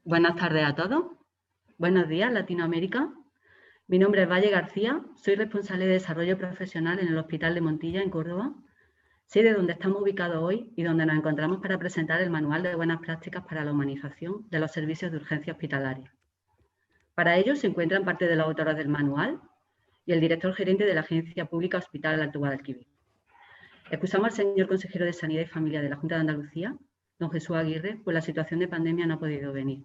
Buenas tardes a todos. Buenos días, Latinoamérica. Mi nombre es Valle García, soy responsable de desarrollo profesional en el Hospital de Montilla, en Córdoba, sede donde estamos ubicados hoy y donde nos encontramos para presentar el Manual de Buenas Prácticas para la Humanización de los Servicios de Urgencia Hospitalaria. Para ello se encuentran parte de los autores del manual y el director gerente de la Agencia Pública Hospital Alto Guadalquivir. Excusamos al señor consejero de Sanidad y Familia de la Junta de Andalucía, don Jesús Aguirre, pues la situación de pandemia no ha podido venir.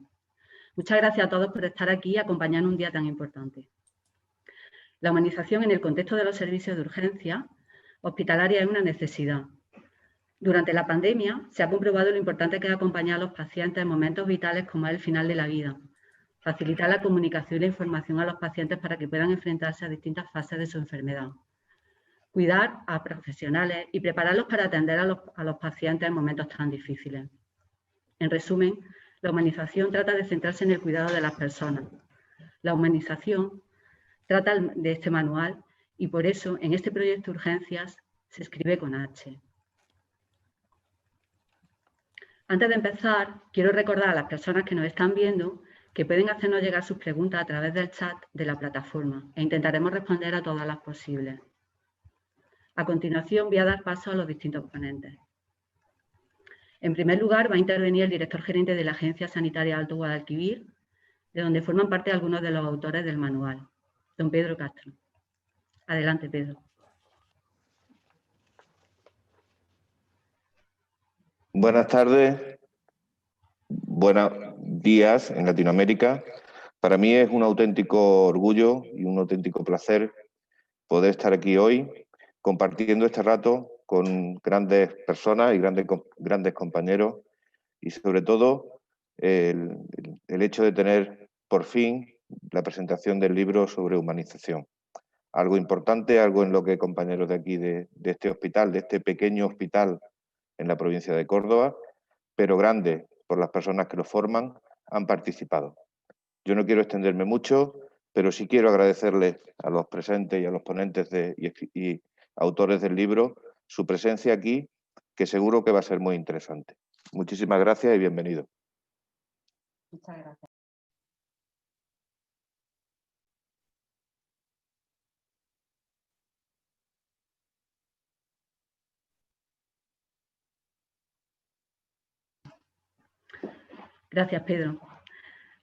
Muchas gracias a todos por estar aquí y acompañarnos un día tan importante. La humanización en el contexto de los servicios de urgencia hospitalaria es una necesidad. Durante la pandemia se ha comprobado lo importante que es acompañar a los pacientes en momentos vitales como es el final de la vida, facilitar la comunicación y la información a los pacientes para que puedan enfrentarse a distintas fases de su enfermedad, cuidar a profesionales y prepararlos para atender a los pacientes en momentos tan difíciles. En resumen, la humanización trata de centrarse en el cuidado de las personas. La humanización trata de este manual y por eso en este proyecto de urgencias se escribe con H. Antes de empezar, quiero recordar a las personas que nos están viendo que pueden hacernos llegar sus preguntas a través del chat de la plataforma e intentaremos responder a todas las posibles. A continuación voy a dar paso a los distintos ponentes. En primer lugar, va a intervenir el director gerente de la Agencia Sanitaria Alto Guadalquivir, de donde forman parte algunos de los autores del manual, don Pedro Castro. Adelante, Pedro. Buenas tardes, buenos días en Latinoamérica. Para mí es un auténtico orgullo y un auténtico placer poder estar aquí hoy compartiendo este rato con grandes personas y grandes compañeros y sobre todo el hecho de tener por fin la presentación del libro sobre humanización. Algo importante, algo en lo que compañeros de aquí, de este hospital, de este pequeño hospital en la provincia de Córdoba, pero grande por las personas que lo forman, han participado. Yo no quiero extenderme mucho, pero sí quiero agradecerles a los presentes y a los ponentes y autores del libro su presencia aquí, que seguro que va a ser muy interesante. Muchísimas gracias y bienvenido. Muchas gracias. Gracias, Pedro.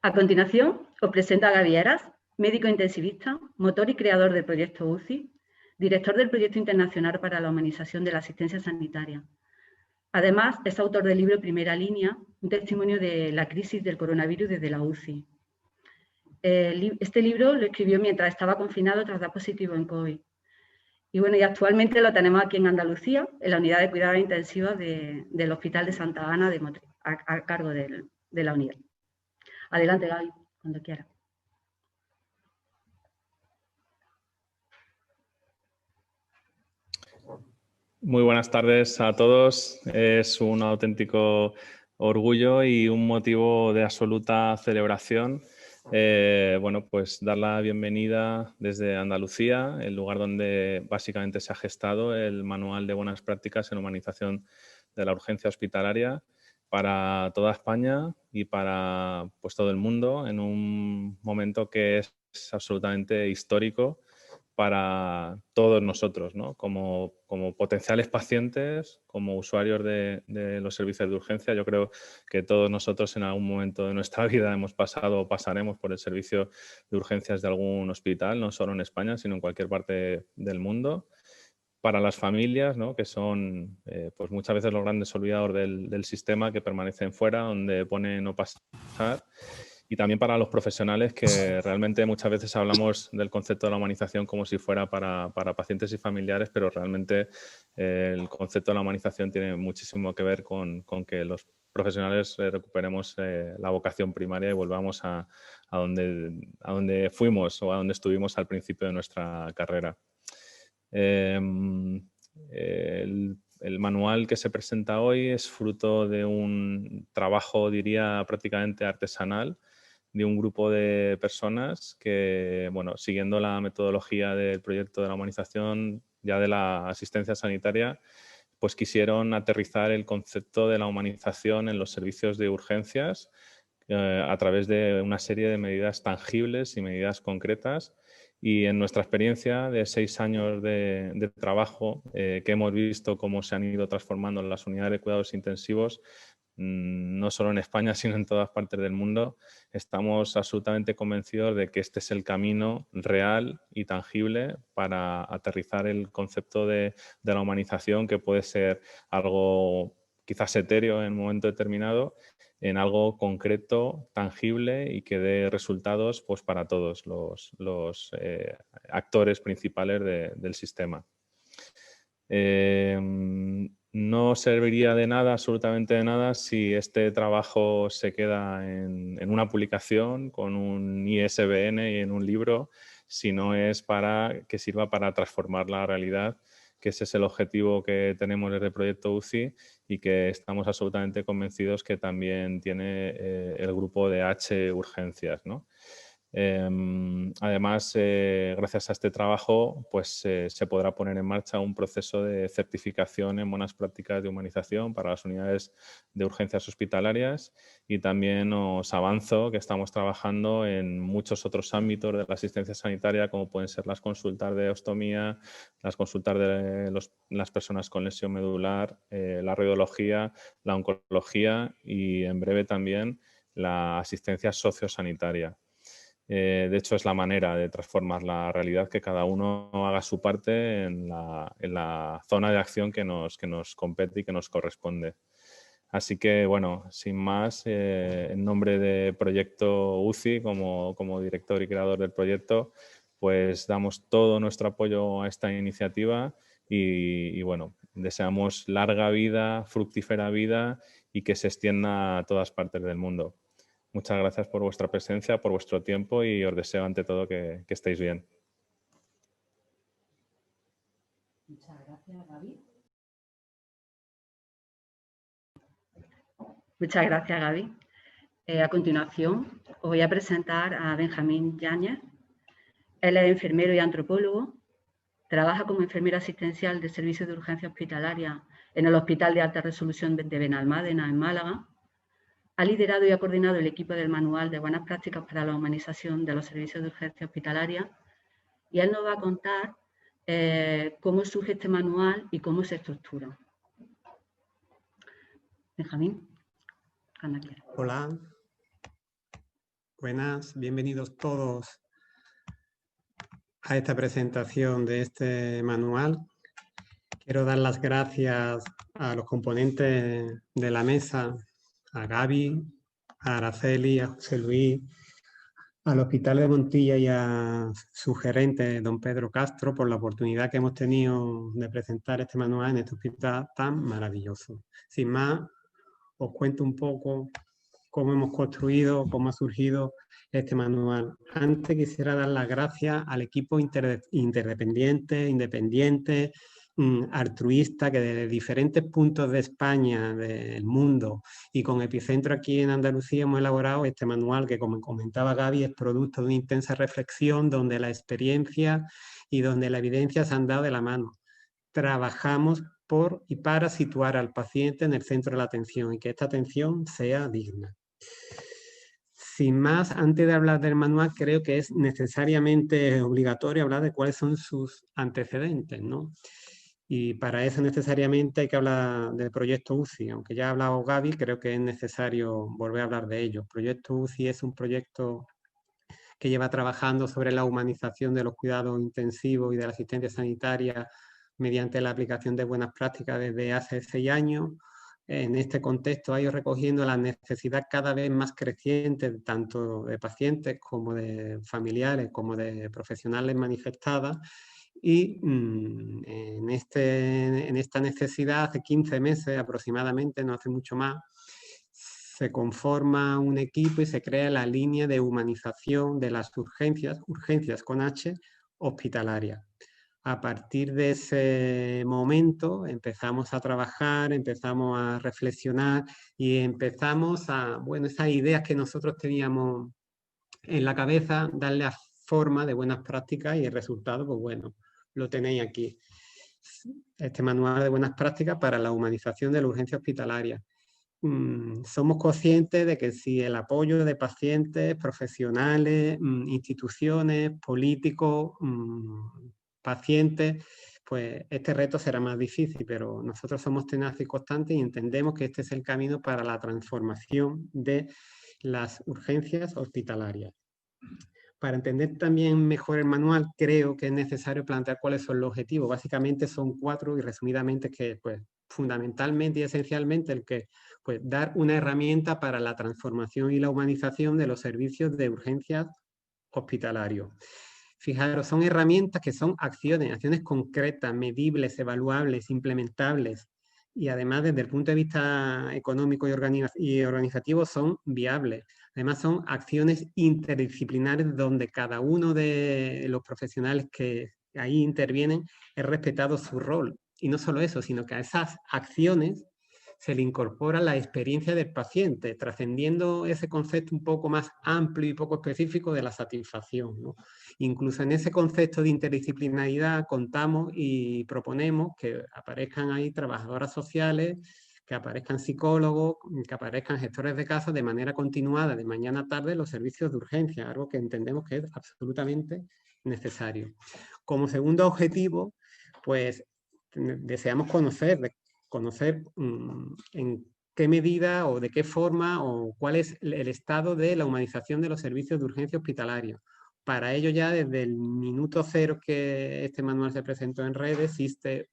A continuación, os presento a Gaby Heras, médico intensivista, motor y creador del proyecto UCI, director del proyecto internacional para la humanización de la asistencia sanitaria. Además, es autor del libro Primera Línea, un testimonio de la crisis del coronavirus desde la UCI. Este libro lo escribió mientras estaba confinado tras dar positivo en COVID. Y bueno, y actualmente lo tenemos aquí en Andalucía, en la unidad de cuidados intensivos del Hospital de Santa Ana de Motril, a cargo de la unidad. Adelante, Gaby, cuando quiera. Muy buenas tardes a todos. Es un auténtico orgullo y un motivo de absoluta celebración. Bueno, pues dar la bienvenida desde Andalucía, el lugar donde básicamente se ha gestado el Manual de Buenas Prácticas en Humanización de la Urgencia Hospitalaria para toda España y para pues, todo el mundo en un momento que es absolutamente histórico para todos nosotros, ¿no? Como potenciales pacientes, como usuarios de los servicios de urgencia. Yo creo que todos nosotros en algún momento de nuestra vida hemos pasado o pasaremos por el servicio de urgencias de algún hospital, no solo en España, sino en cualquier parte del mundo. Para las familias, ¿no? Que son pues muchas veces los grandes olvidados del sistema, que permanecen fuera, donde pone no pasar. Y también para los profesionales, que realmente muchas veces hablamos del concepto de la humanización como si fuera para pacientes y familiares, pero realmente el concepto de la humanización tiene muchísimo que ver con que los profesionales recuperemos la vocación primaria y volvamos a donde fuimos o a donde estuvimos al principio de nuestra carrera. El manual que se presenta hoy es fruto de un trabajo, diría, prácticamente artesanal, de un grupo de personas que, bueno, siguiendo la metodología del proyecto de la humanización, ya de la asistencia sanitaria, pues quisieron aterrizar el concepto de la humanización en los servicios de urgencias, a través de una serie de medidas tangibles y medidas concretas. Y en nuestra experiencia de 6 años de trabajo, que hemos visto cómo se han ido transformando las unidades de cuidados intensivos, no solo en España, sino en todas partes del mundo, estamos absolutamente convencidos de que este es el camino real y tangible para aterrizar el concepto de la humanización, que puede ser algo quizás etéreo en un momento determinado, en algo concreto, tangible y que dé resultados pues, para todos los actores principales del sistema. No serviría de nada, absolutamente de nada, si este trabajo se queda en una publicación con un ISBN y en un libro, si no es para que sirva para transformar la realidad, que ese es el objetivo que tenemos desde el proyecto UCI y que estamos absolutamente convencidos que también tiene el grupo de H Urgencias, ¿no? Además, gracias a este trabajo, pues se podrá poner en marcha un proceso de certificación en buenas prácticas de humanización para las unidades de urgencias hospitalarias, y también os avanzo que estamos trabajando en muchos otros ámbitos de la asistencia sanitaria, como pueden ser las consultas de ostomía, las consultas de las personas con lesión medular, la radiología, la oncología y en breve también la asistencia sociosanitaria. De hecho, es la manera de transformar la realidad, que cada uno haga su parte en la zona de acción que nos compete y que nos corresponde. Así que, bueno, sin más, en nombre de Proyecto UCI, como director y creador del proyecto, pues damos todo nuestro apoyo a esta iniciativa y bueno, deseamos larga vida, fructífera vida y que se extienda a todas partes del mundo. Muchas gracias por vuestra presencia, por vuestro tiempo y os deseo ante todo que estéis bien. Muchas gracias, Gaby. Muchas gracias, Gaby. A continuación, os voy a presentar a Benjamín Yáñez. Él es enfermero y antropólogo. Trabaja como enfermero asistencial de servicios de urgencia hospitalaria en el Hospital de Alta Resolución de Benalmádena, en Málaga. Ha liderado y ha coordinado el equipo del Manual de Buenas Prácticas para la Humanización de los Servicios de Urgencia Hospitalaria, y él nos va a contar cómo surge este manual y cómo se estructura. Benjamín, cuando quieras. Hola, buenas, bienvenidos todos a esta presentación de este manual. Quiero dar las gracias a los componentes de la mesa, a Gaby, a Araceli, a José Luis, al Hospital de Montilla y a su gerente, don Pedro Castro, por la oportunidad que hemos tenido de presentar este manual en este hospital tan maravilloso. Sin más, os cuento un poco cómo hemos construido, cómo ha surgido este manual. Antes quisiera dar las gracias al equipo independiente, altruista, que desde diferentes puntos de España, del mundo, y con epicentro aquí en Andalucía, hemos elaborado este manual que, como comentaba Gaby, es producto de una intensa reflexión donde la experiencia y donde la evidencia se han dado de la mano. Trabajamos por y para situar al paciente en el centro de la atención y que esta atención sea digna. Sin más, antes de hablar del manual, creo que es necesariamente obligatorio hablar de cuáles son sus antecedentes, ¿no? Y para eso necesariamente hay que hablar del proyecto UCI. Aunque ya ha hablado Gaby, creo que es necesario volver a hablar de ello. El proyecto UCI es un proyecto que lleva trabajando sobre la humanización de los cuidados intensivos y de la asistencia sanitaria mediante la aplicación de buenas prácticas desde hace 6 años. En este contexto ha ido recogiendo la necesidad cada vez más creciente tanto de pacientes como de familiares como de profesionales manifestadas. Y en esta necesidad, hace 15 meses aproximadamente, no hace mucho más, se conforma un equipo y se crea la línea de humanización de las urgencias con H, hospitalarias. A partir de ese momento empezamos a trabajar, empezamos a reflexionar y empezamos a, bueno, esas ideas que nosotros teníamos en la cabeza, darle a forma de buenas prácticas, y el resultado, pues bueno, lo tenéis aquí. Este manual de buenas prácticas para la humanización de la urgencia hospitalaria. somos conscientes de que si el apoyo de pacientes, profesionales, instituciones, políticos, pacientes, pues este reto será más difícil, pero nosotros somos tenaces y constantes y entendemos que este es el camino para la transformación de las urgencias hospitalarias. Para entender también mejor el manual, creo que es necesario plantear cuáles son los objetivos. Básicamente son 4 y resumidamente que, pues, fundamentalmente y esencialmente el que, pues, dar una herramienta para la transformación y la humanización de los servicios de urgencias hospitalarios. Fijaros, son herramientas que son acciones concretas, medibles, evaluables, implementables, y además desde el punto de vista económico y organizativo son viables. Además son acciones interdisciplinares donde cada uno de los profesionales que ahí intervienen es respetado su rol. Y no solo eso, sino que a esas acciones se le incorpora la experiencia del paciente, trascendiendo ese concepto un poco más amplio y poco específico de la satisfacción, ¿no? Incluso en ese concepto de interdisciplinaridad contamos y proponemos que aparezcan ahí trabajadoras sociales, que aparezcan psicólogos, que aparezcan gestores de casa de manera continuada, de mañana a tarde, en los servicios de urgencia, algo que entendemos que es absolutamente necesario. Como segundo objetivo, pues deseamos conocer en qué medida o de qué forma o cuál es el estado de la humanización de los servicios de urgencia hospitalaria. Para ello ya desde el minuto cero que este manual se presentó en redes existe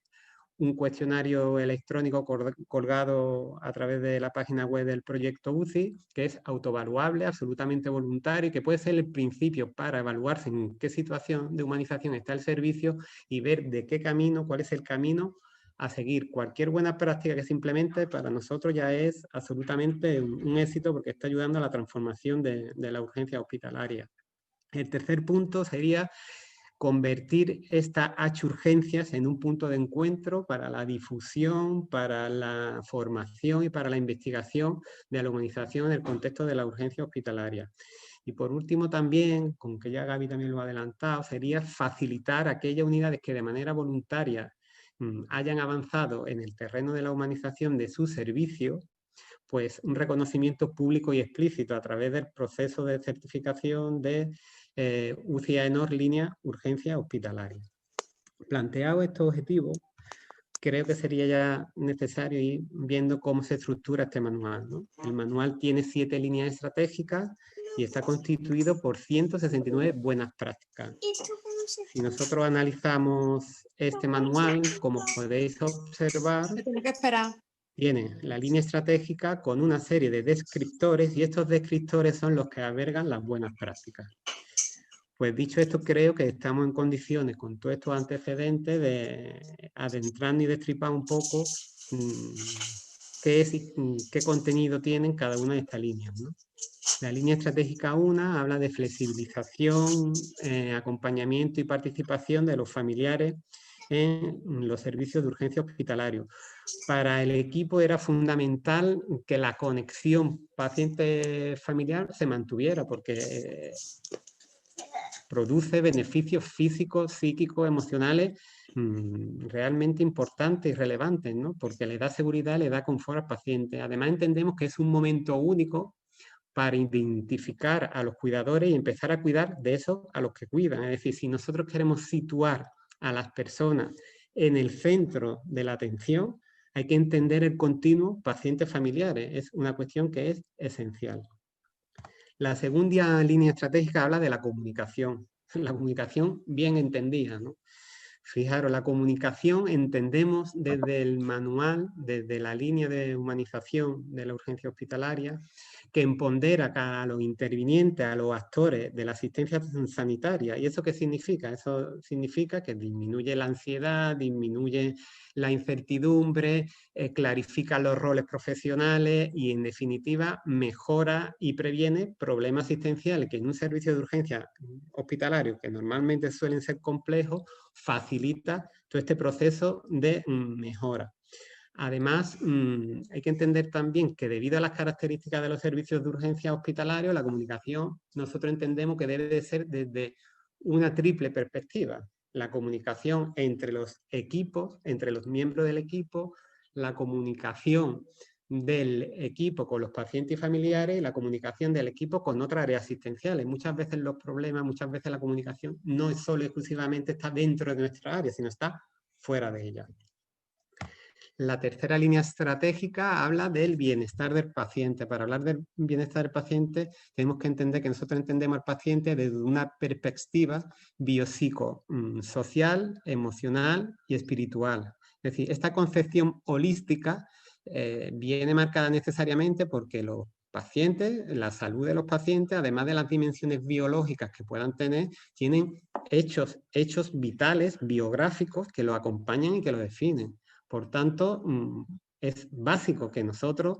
un cuestionario electrónico colgado a través de la página web del proyecto UCI, que es autoevaluable, absolutamente voluntario y que puede ser el principio para evaluarse en qué situación de humanización está el servicio y ver de qué camino, cuál es el camino a seguir. Cualquier buena práctica que se implemente para nosotros ya es absolutamente un éxito porque está ayudando a la transformación de la urgencia hospitalaria. El tercer punto sería convertir estas H-urgencias en un punto de encuentro para la difusión, para la formación y para la investigación de la humanización en el contexto de la urgencia hospitalaria. Y por último también, con que ya Gaby también lo ha adelantado, sería facilitar a aquellas unidades que de manera voluntaria hayan avanzado en el terreno de la humanización de su servicio, pues un reconocimiento público y explícito a través del proceso de certificación de UCI AENOR línea urgencia hospitalaria. Planteado estos objetivos, creo que sería ya necesario ir viendo cómo se estructura este manual, ¿no? El manual tiene 7 líneas estratégicas y está constituido por 169 buenas prácticas. Si nosotros analizamos este manual, como podéis observar, tiene la línea estratégica con una serie de descriptores y estos descriptores son los que albergan las buenas prácticas. Pues dicho esto, creo que estamos en condiciones, con todos estos antecedentes, de adentrarnos y destripar un poco qué contenido tienen cada una de estas líneas, ¿no? La línea estratégica 1 habla de flexibilización, acompañamiento y participación de los familiares en los servicios de urgencia hospitalario. Para el equipo era fundamental que la conexión paciente-familiar se mantuviera porque produce beneficios físicos, psíquicos, emocionales realmente importantes y relevantes, ¿no? Porque le da seguridad, le da confort al paciente. Además entendemos que es un momento único para identificar a los cuidadores y empezar a cuidar de esos a los que cuidan. Es decir, si nosotros queremos situar a las personas en el centro de la atención, hay que entender el continuo pacientes familiares. Es una cuestión que es esencial. La segunda línea estratégica habla de la comunicación bien entendida, ¿no? Fijaros, la comunicación entendemos desde el manual, desde la línea de humanización de la urgencia hospitalaria, que empodera a los intervinientes, a los actores de la asistencia sanitaria. ¿Y eso qué significa? Eso significa que disminuye la ansiedad, disminuye la incertidumbre, clarifica los roles profesionales y, en definitiva, mejora y previene problemas asistenciales que en un servicio de urgencia hospitalario, que normalmente suelen ser complejos, facilita todo este proceso de mejora. Además, hay que entender también que debido a las características de los servicios de urgencia hospitalarios, la comunicación nosotros entendemos que debe de ser desde una triple perspectiva. La comunicación entre los equipos, entre los miembros del equipo, la comunicación del equipo con los pacientes y familiares y la comunicación del equipo con otras áreas asistenciales. Muchas veces los problemas, muchas veces la comunicación no es solo exclusivamente está dentro de nuestra área, sino está fuera de ella. La tercera línea estratégica habla del bienestar del paciente. Para hablar del bienestar del paciente tenemos que entender que nosotros entendemos al paciente desde una perspectiva biopsicosocial, emocional y espiritual. Es decir, esta concepción holística viene marcada necesariamente porque los pacientes, la salud de los pacientes, además de las dimensiones biológicas que puedan tener, tienen hechos vitales, biográficos, que lo acompañan y que lo definen. Por tanto, es básico que nosotros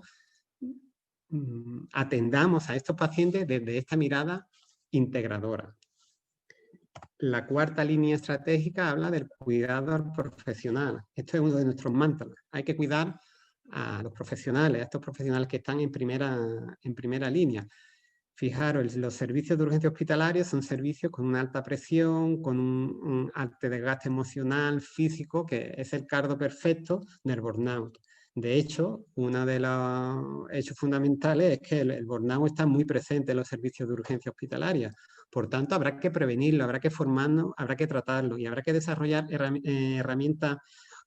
atendamos a estos pacientes desde esta mirada integradora. La cuarta línea estratégica habla del cuidado al profesional. Esto es uno de nuestros mantras. Hay que cuidar a los profesionales, a estos profesionales que están en primera línea. Fijaros, los servicios de urgencia hospitalaria son servicios con una alta presión, con un alto desgaste emocional, físico, que es el cardo perfecto del burnout. De hecho, uno de los hechos fundamentales es que el burnout está muy presente en los servicios de urgencia hospitalaria. Por tanto, habrá que prevenirlo, habrá que formarnos, habrá que tratarlo y habrá que desarrollar herramientas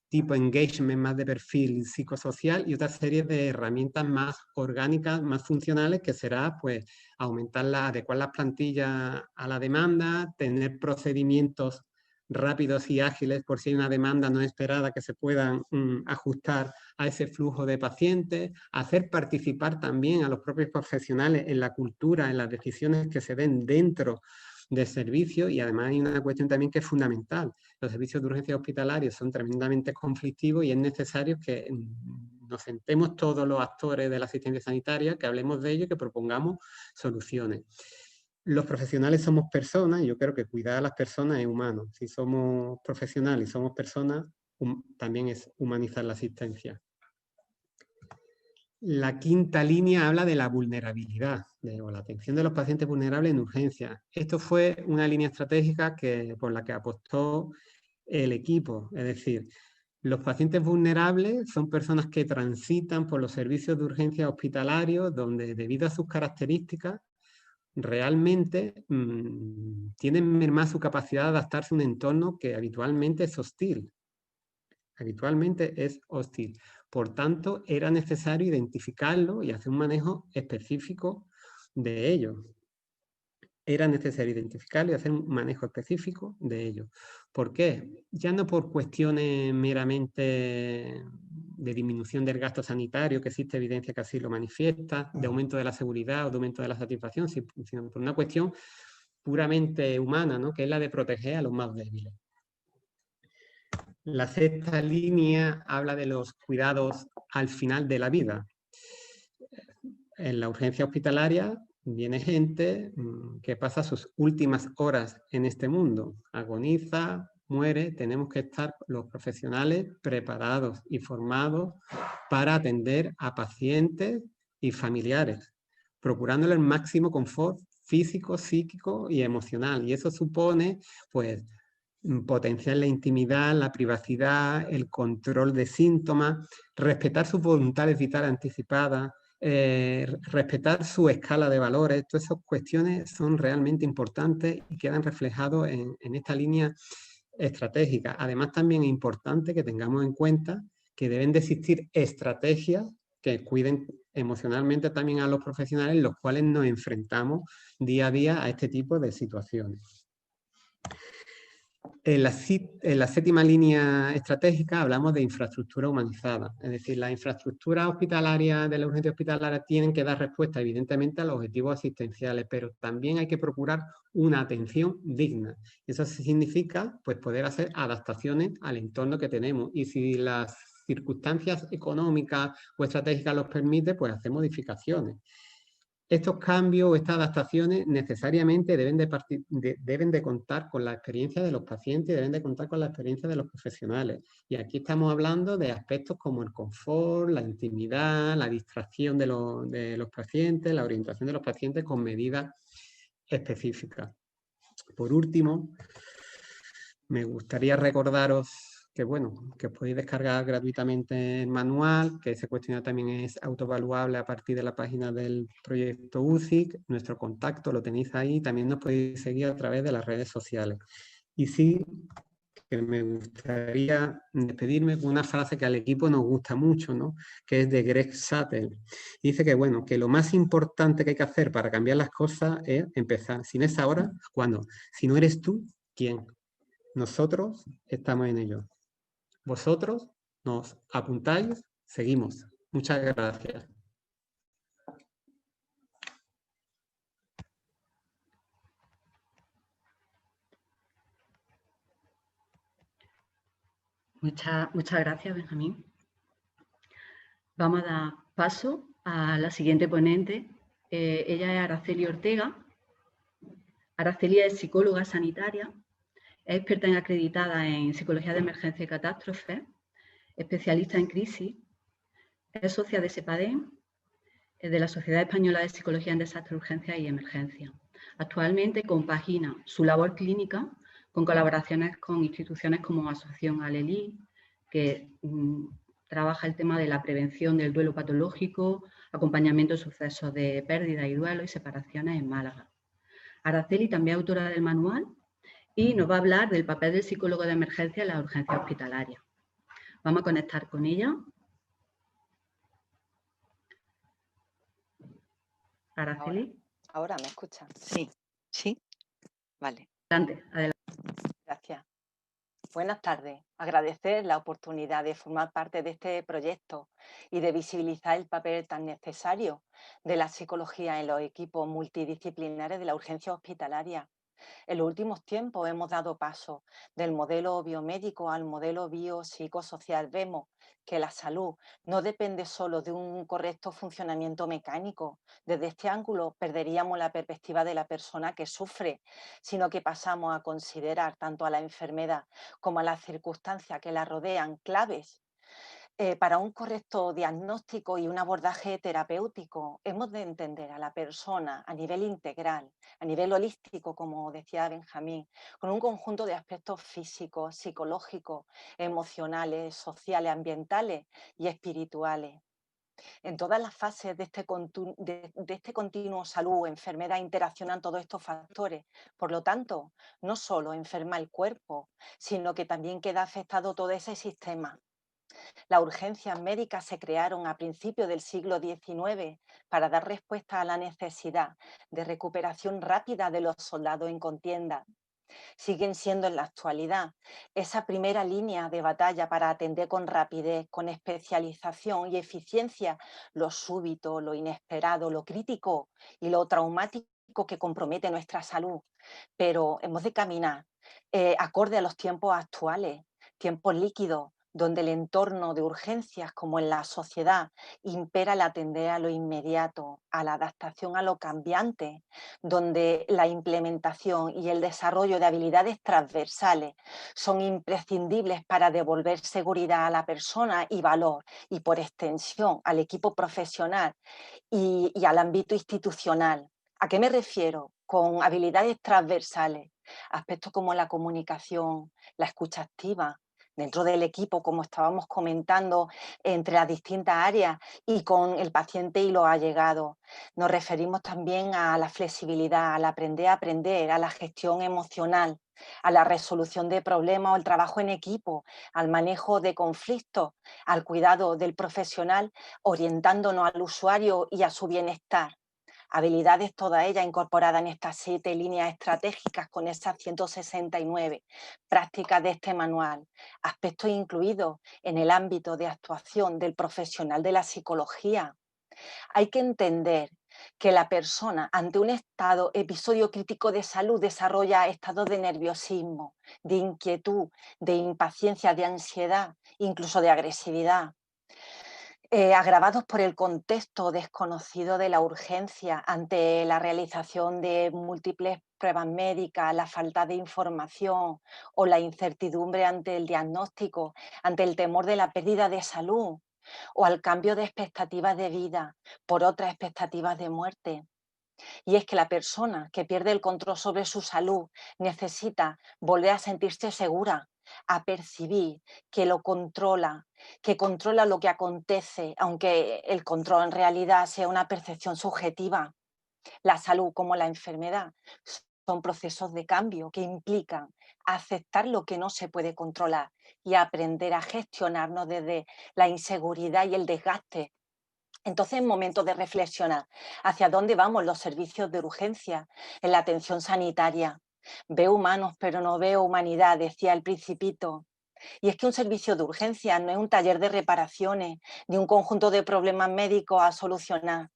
tipo engagement más de perfil psicosocial y otra serie de herramientas más orgánicas, más funcionales, que será pues adecuar las plantillas a la demanda, tener procedimientos rápidos y ágiles por si hay una demanda no esperada que se puedan ajustar a ese flujo de pacientes, hacer participar también a los propios profesionales en la cultura, en las decisiones que se den dentro del servicio. Y además hay una cuestión también que es fundamental. Los servicios de urgencia hospitalaria son tremendamente conflictivos y es necesario que nos sentemos todos los actores de la asistencia sanitaria, que hablemos de ello y que propongamos soluciones. Los profesionales somos personas y yo creo que cuidar a las personas es humano. Si somos profesionales y somos personas, también es humanizar la asistencia. La quinta línea habla de la vulnerabilidad o la atención de los pacientes vulnerables en urgencia. Esto fue una línea estratégica por la que apostó el equipo. Es decir, los pacientes vulnerables son personas que transitan por los servicios de urgencia hospitalarios donde, debido a sus características, realmente tienen mermada su capacidad de adaptarse a un entorno que habitualmente es hostil. Habitualmente es hostil. Por tanto, era necesario identificarlo y hacer un manejo específico de ello. Era necesario identificarlo y hacer un manejo específico de ello. ¿Por qué? Ya no por cuestiones meramente de disminución del gasto sanitario, que existe evidencia que así lo manifiesta, de aumento de la seguridad o de aumento de la satisfacción, sino por una cuestión puramente humana, ¿no? Que es la de proteger a los más débiles. La sexta línea habla de los cuidados al final de la vida. En la urgencia hospitalaria viene gente que pasa sus últimas horas en este mundo, agoniza, muere. Tenemos que estar los profesionales preparados y formados para atender a pacientes y familiares, procurándole el máximo confort físico, psíquico y emocional. Y eso supone, pues, potenciar la intimidad, la privacidad, el control de síntomas, respetar sus voluntades vitales anticipadas, respetar su escala de valores. Todas esas cuestiones son realmente importantes y quedan reflejados en esta línea estratégica. Además, también es importante que tengamos en cuenta que deben de existir estrategias que cuiden emocionalmente también a los profesionales, los cuales nos enfrentamos día a día a este tipo de situaciones. En la séptima línea estratégica hablamos de infraestructura humanizada, es decir, las infraestructuras hospitalarias de la urgencia hospitalaria tienen que dar respuesta evidentemente a los objetivos asistenciales, pero también hay que procurar una atención digna. Eso significa pues, poder hacer adaptaciones al entorno que tenemos y si las circunstancias económicas o estratégicas los permiten, pues hacer modificaciones. Estos cambios o estas adaptaciones necesariamente deben de contar con la experiencia de los pacientes y deben de contar con la experiencia de los profesionales. Y aquí estamos hablando de aspectos como el confort, la intimidad, la distracción de los pacientes, la orientación de los pacientes con medidas específicas. Por último, me gustaría recordaros que bueno, que podéis descargar gratuitamente el manual, que ese cuestionario también es autoevaluable a partir de la página del proyecto UCIC. Nuestro contacto lo tenéis ahí, también nos podéis seguir a través de las redes sociales. Y sí, que me gustaría despedirme con una frase que al equipo nos gusta mucho, ¿no? Que es de Greg Sattel. Dice que, bueno, que lo más importante que hay que hacer para cambiar las cosas es empezar. Si no es ahora, ¿cuándo? Si no eres tú, ¿quién? Nosotros estamos en ello. Vosotros nos apuntáis, seguimos. Muchas gracias. Muchas gracias, Benjamín. Vamos a dar paso a la siguiente ponente. Ella es Araceli Ortega. Araceli es psicóloga sanitaria, es experta acreditada en psicología de emergencia y catástrofe, especialista en crisis, es socia de SEPADEM, de la Sociedad Española de Psicología en Desastres, Urgencias y Emergencia. Actualmente compagina su labor clínica con colaboraciones con instituciones como Asociación Alelí, que trabaja el tema de la prevención del duelo patológico, acompañamiento de sucesos de pérdida y duelo y separaciones en Málaga. Araceli también es autora del manual y nos va a hablar del papel del psicólogo de emergencia en la urgencia hospitalaria. Vamos a conectar con ella. Araceli. Ahora me escuchan. Sí, sí. Vale. Adelante. Gracias. Buenas tardes. Agradecer la oportunidad de formar parte de este proyecto y de visibilizar el papel tan necesario de la psicología en los equipos multidisciplinares de la urgencia hospitalaria. En los últimos tiempos hemos dado paso del modelo biomédico al modelo biopsicosocial. Vemos que la salud no depende solo de un correcto funcionamiento mecánico. Desde este ángulo perderíamos la perspectiva de la persona que sufre, sino que pasamos a considerar tanto a la enfermedad como a las circunstancias que la rodean claves. Para un correcto diagnóstico y un abordaje terapéutico, hemos de entender a la persona a nivel integral, a nivel holístico, como decía Benjamín, con un conjunto de aspectos físicos, psicológicos, emocionales, sociales, ambientales y espirituales. En todas las fases de este continuo salud, enfermedad, interaccionan todos estos factores. Por lo tanto, no solo enferma el cuerpo, sino que también queda afectado todo ese sistema. Las urgencias médicas se crearon a principios del siglo XIX para dar respuesta a la necesidad de recuperación rápida de los soldados en contienda. Siguen siendo en la actualidad esa primera línea de batalla para atender con rapidez, con especialización y eficiencia lo súbito, lo inesperado, lo crítico y lo traumático que compromete nuestra salud. Pero hemos de caminar acorde a los tiempos actuales, tiempos líquidos, donde el entorno de urgencias, como en la sociedad, impera el atender a lo inmediato, a la adaptación a lo cambiante, donde la implementación y el desarrollo de habilidades transversales son imprescindibles para devolver seguridad a la persona y valor, y por extensión al equipo profesional y al ámbito institucional. ¿A qué me refiero? Con habilidades transversales, aspectos como la comunicación, la escucha activa, dentro del equipo, como estábamos comentando, entre las distintas áreas y con el paciente y los allegados. Nos referimos también a la flexibilidad, al aprender a aprender, a la gestión emocional, a la resolución de problemas o el trabajo en equipo, al manejo de conflictos, al cuidado del profesional, orientándonos al usuario y a su bienestar. Habilidades todas ellas incorporadas en estas 7 líneas estratégicas con esas 169 prácticas de este manual, aspectos incluidos en el ámbito de actuación del profesional de la psicología. Hay que entender que la persona ante un episodio crítico de salud desarrolla estados de nerviosismo, de inquietud, de impaciencia, de ansiedad, incluso de agresividad. Agravados por el contexto desconocido de la urgencia ante la realización de múltiples pruebas médicas, la falta de información o la incertidumbre ante el diagnóstico, ante el temor de la pérdida de salud o al cambio de expectativas de vida por otras expectativas de muerte. Y es que la persona que pierde el control sobre su salud necesita volver a sentirse segura, a percibir que lo controla, que controla lo que acontece, aunque el control en realidad sea una percepción subjetiva. La salud como la enfermedad son procesos de cambio que implican aceptar lo que no se puede controlar y aprender a gestionarnos desde la inseguridad y el desgaste. Entonces es momento de reflexionar hacia dónde vamos los servicios de urgencia en la atención sanitaria. Veo humanos, pero no veo humanidad, decía el Principito. Y es que un servicio de urgencia no es un taller de reparaciones ni un conjunto de problemas médicos a solucionar.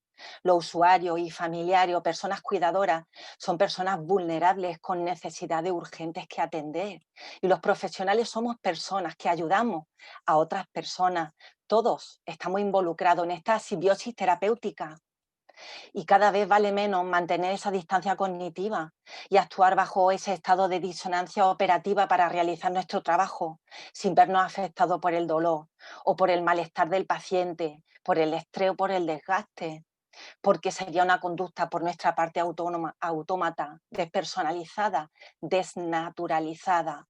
Los usuarios y familiares o personas cuidadoras son personas vulnerables con necesidades urgentes que atender. Y los profesionales somos personas que ayudamos a otras personas. Todos estamos involucrados en esta simbiosis terapéutica. Y cada vez vale menos mantener esa distancia cognitiva y actuar bajo ese estado de disonancia operativa para realizar nuestro trabajo, sin vernos afectados por el dolor o por el malestar del paciente, por el estrés o por el desgaste, porque sería una conducta por nuestra parte autónoma, autómata, despersonalizada, desnaturalizada.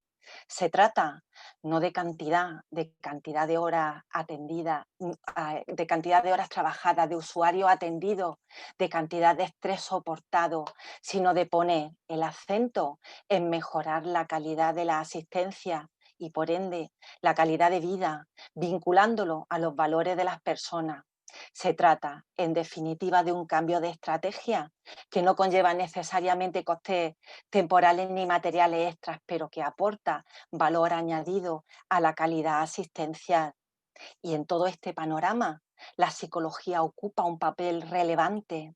Se trata no de cantidad de horas atendidas, de cantidad de horas trabajadas, de usuarios atendidos, de cantidad de estrés soportado, sino de poner el acento en mejorar la calidad de la asistencia y, por ende, la calidad de vida, vinculándolo a los valores de las personas. Se trata, en definitiva, de un cambio de estrategia que no conlleva necesariamente costes temporales ni materiales extras, pero que aporta valor añadido a la calidad asistencial. Y en todo este panorama, la psicología ocupa un papel relevante.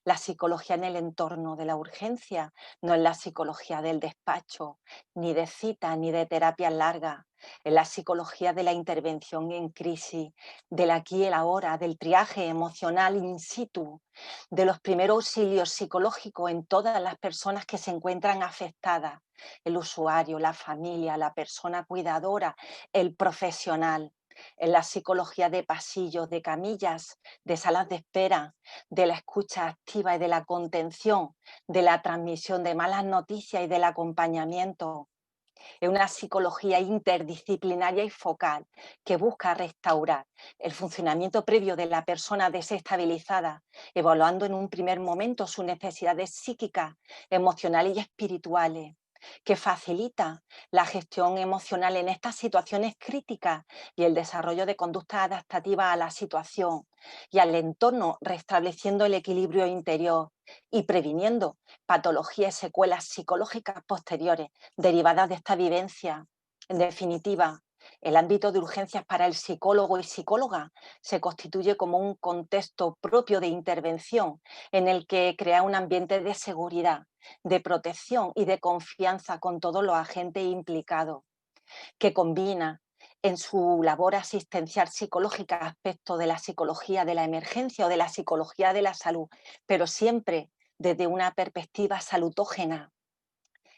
La psicología en el entorno de la urgencia no es la psicología del despacho, ni de cita, ni de terapia larga. Es la psicología de la intervención en crisis, del aquí y el ahora, del triaje emocional in situ, de los primeros auxilios psicológicos en todas las personas que se encuentran afectadas. El usuario, la familia, la persona cuidadora, el profesional. En la psicología de pasillos, de camillas, de salas de espera, de la escucha activa y de la contención, de la transmisión de malas noticias y del acompañamiento. Es una psicología interdisciplinaria y focal que busca restaurar el funcionamiento previo de la persona desestabilizada, evaluando en un primer momento sus necesidades psíquicas, emocionales y espirituales, que facilita la gestión emocional en estas situaciones críticas y el desarrollo de conductas adaptativas a la situación y al entorno, restableciendo el equilibrio interior y previniendo patologías y secuelas psicológicas posteriores derivadas de esta vivencia. En definitiva, el ámbito de urgencias para el psicólogo y psicóloga se constituye como un contexto propio de intervención en el que crea un ambiente de seguridad, de protección y de confianza con todos los agentes implicados, que combina en su labor asistencial psicológica aspectos de la psicología de la emergencia o de la psicología de la salud, pero siempre desde una perspectiva salutógena.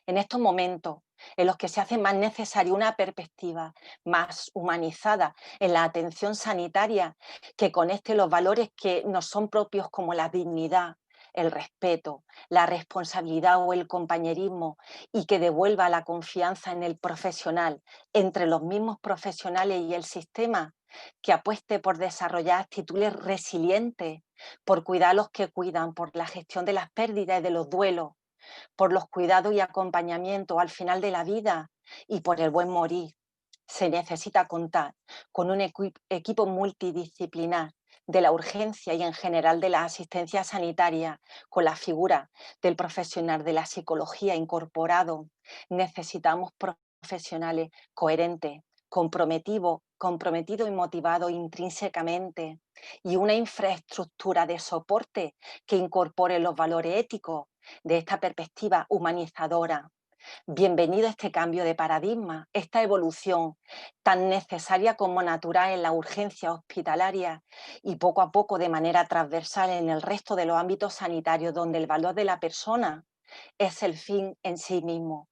En estos momentos en los que se hace más necesaria una perspectiva más humanizada en la atención sanitaria que conecte los valores que nos son propios como la dignidad, el respeto, la responsabilidad o el compañerismo y que devuelva la confianza en el profesional, entre los mismos profesionales y el sistema, que apueste por desarrollar actitudes resilientes, por cuidar a los que cuidan, por la gestión de las pérdidas y de los duelos, por los cuidados y acompañamiento al final de la vida y por el buen morir. Se necesita contar con un equipo multidisciplinar de la urgencia y en general de la asistencia sanitaria, con la figura del profesional de la psicología incorporado. Necesitamos profesionales coherentes, comprometidos y motivados intrínsecamente, y una infraestructura de soporte que incorpore los valores éticos de esta perspectiva humanizadora. Bienvenido a este cambio de paradigma, esta evolución tan necesaria como natural en la urgencia hospitalaria y poco a poco de manera transversal en el resto de los ámbitos sanitarios donde el valor de la persona es el fin en sí mismo.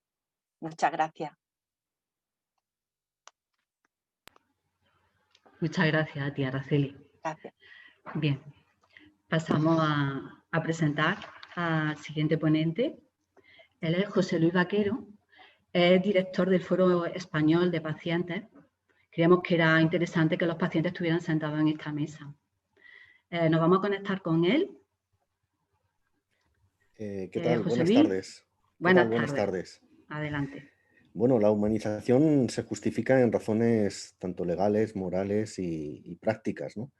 Muchas gracias. Muchas gracias a ti, Araceli. Gracias. Bien, pasamos a presentar al siguiente ponente. Él es José Luis Vaquero, es director del Foro Español de Pacientes. Creíamos que era interesante que los pacientes estuvieran sentados en esta mesa. Nos vamos a conectar con él. ¿Qué tal? José Buenas Luis. tardes. Buenas tardes. Adelante. Bueno, la humanización se justifica en razones tanto legales, morales y prácticas, ¿no?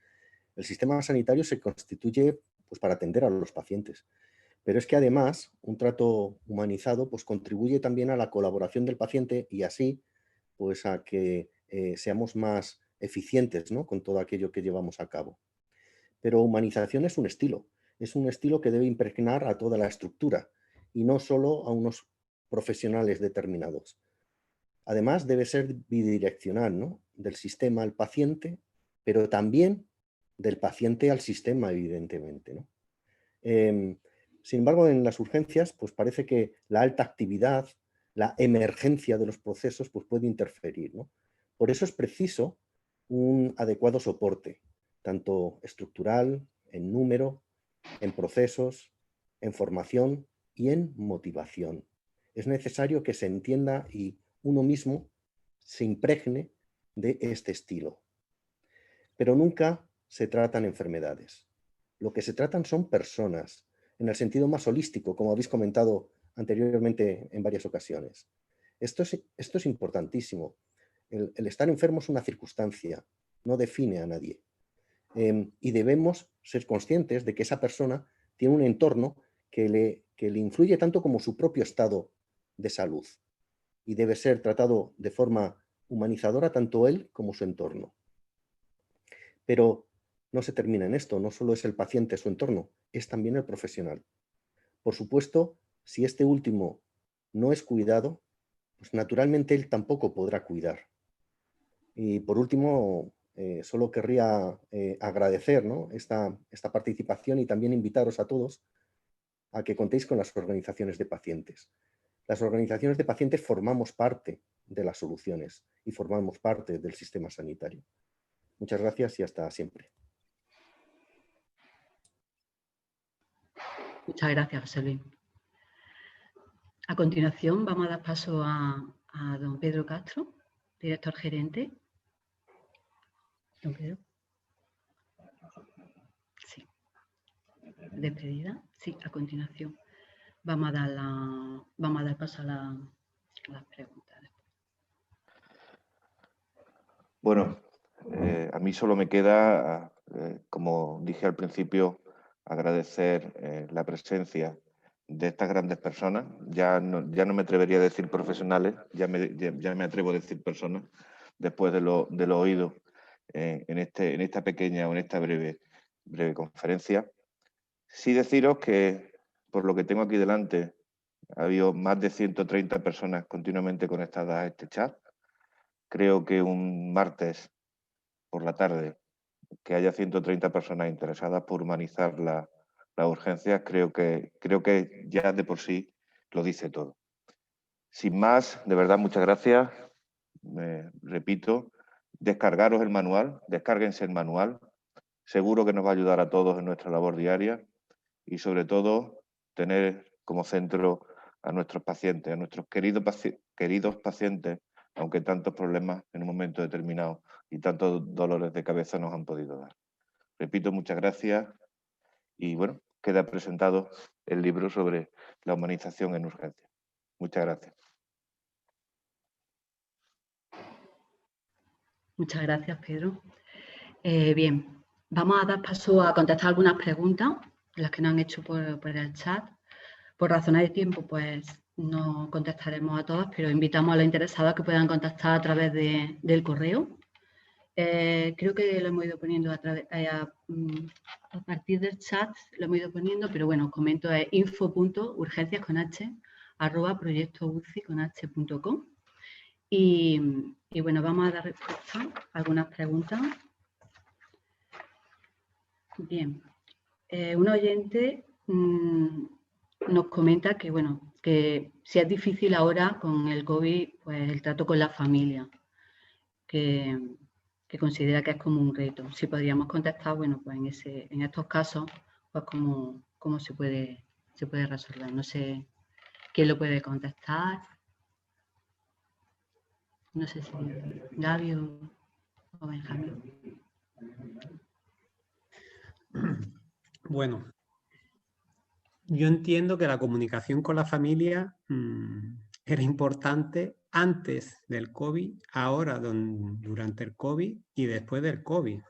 El sistema sanitario se constituye pues, para atender a los pacientes. Pero es que además un trato humanizado pues, contribuye también a la colaboración del paciente y así pues, a que seamos más eficientes, ¿no? Con todo aquello que llevamos a cabo. Pero humanización es un estilo que debe impregnar a toda la estructura y no solo a unos profesionales determinados. Además debe ser bidireccional, ¿no? Del sistema al paciente, pero también del paciente al sistema, evidentemente, ¿no? Sin embargo, en las urgencias, pues parece que la alta actividad, la emergencia de los procesos, pues puede interferir, ¿no? Por eso es preciso un adecuado soporte, tanto estructural, en número, en procesos, en formación y en motivación. Es necesario que se entienda y uno mismo se impregne de este estilo. Pero nunca se tratan enfermedades. Lo que se tratan son personas, en el sentido más holístico, como habéis comentado anteriormente en varias ocasiones. Esto es importantísimo. El estar enfermo es una circunstancia, no define a nadie. Y debemos ser conscientes de que esa persona tiene un entorno que le influye tanto como su propio estado de salud. Y debe ser tratado de forma humanizadora tanto él como su entorno. Pero no se termina en esto, no solo es el paciente su entorno, es también el profesional. Por supuesto, si este último no es cuidado, pues naturalmente él tampoco podrá cuidar. Y por último, solo querría agradecer, ¿no? esta participación y también invitaros a todos a que contéis con las organizaciones de pacientes. Las organizaciones de pacientes formamos parte de las soluciones y formamos parte del sistema sanitario. Muchas gracias y hasta siempre. Muchas gracias, José Luis. A continuación vamos a dar paso a don Pedro Castro, director gerente. Don Pedro. Sí. Despedida. Sí, a continuación. Vamos a dar paso a las preguntas. Bueno, a mí solo me queda, como dije al principio, agradecer la presencia de estas grandes personas. Ya no me atrevería a decir profesionales, ya me atrevo a decir personas, después de lo oído en esta pequeña o en esta breve conferencia. Sí deciros que, por lo que tengo aquí delante, ha habido más de 130 personas continuamente conectadas a este chat. Creo que un martes por la tarde que haya 130 personas interesadas por humanizar las urgencias, creo que ya de por sí lo dice todo. Sin más, de verdad, muchas gracias. Repito, descargaros el manual, descárguense el manual. Seguro que nos va a ayudar a todos en nuestra labor diaria y, sobre todo, tener como centro a nuestros pacientes, a nuestros queridos pacientes, aunque tantos problemas en un momento determinado y tantos dolores de cabeza nos han podido dar. Repito, muchas gracias y bueno, queda presentado el libro sobre la humanización en urgencias. Muchas gracias. Muchas gracias, Pedro. Bien, vamos a dar paso a contestar algunas preguntas, las que nos han hecho por el chat. Por razones de tiempo, pues no contestaremos a todas, pero invitamos a los interesados a que puedan contactar a través del correo. Creo que lo hemos ido poniendo a partir del chat, lo hemos ido poniendo, pero bueno, os comento, es info.urgenciasconh@proyectouci.com. Y bueno, vamos a dar respuesta a algunas preguntas. Bien, un oyente nos comenta que, bueno, que si es difícil ahora con el COVID, pues el trato con la familia, que considera que es como un reto. Si podríamos contestar, bueno, pues en estos casos, pues cómo se puede se puede resolver. No sé quién lo puede contestar. No sé si Gaby o Benjamín. Bueno, yo entiendo que la comunicación con la familia era importante antes del COVID, ahora durante el COVID y después del COVID.